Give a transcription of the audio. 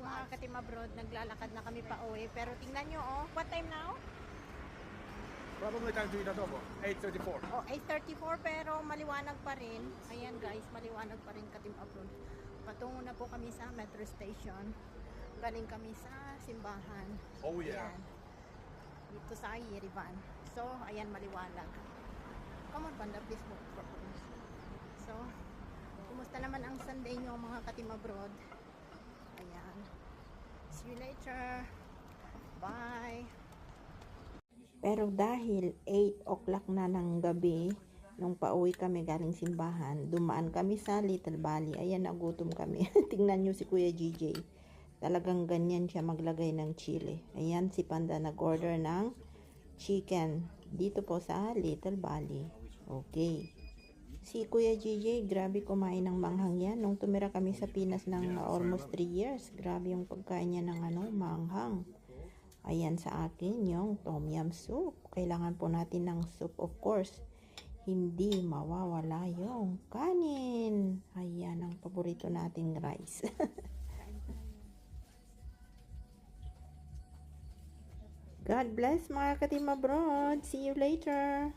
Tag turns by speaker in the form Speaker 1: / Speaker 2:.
Speaker 1: mga ka-team abroad, naglalakad na kami pa uwi. Pero tingnan nyo, oh. What time now?
Speaker 2: Probably time to eat adobo. 8:34.
Speaker 1: Oh, 8:34 pero maliwanag pa rin. Ayan guys, maliwanag pa rin ka-team abroad. Patungo na po kami sa metro station. Galing kami sa simbahan.
Speaker 2: Oh yeah.
Speaker 1: Ayan. Dito sa Yerevan. So, ayan maliwanag. Come on, Panda, please walk properly. So, kumusta naman ang Sunday nyo mga ka-team abroad? Ayan. See you later. Bye. Pero dahil 8 o'clock na ng gabi, nung pauwi kami galing simbahan, dumaan kami sa Little Valley. Ayan, nagutom kami. Tingnan nyo si Kuya GJ. Talagang ganyan siya maglagay ng chili. Ayan, si Panda nag-order ng chicken dito po sa Little Valley. Okay. Si Kuya GJ, grabe kumain ng manghang yan. Nung tumira kami sa Pinas ng almost 3 years, grabe yung pagkain niya ng manghang. Ayan sa akin yung tom yum soup. Kailangan po natin ng soup, of course. Hindi mawawala yung kanin. Ayan ang paborito nating rice. God bless mga ka-team abroad. See you later.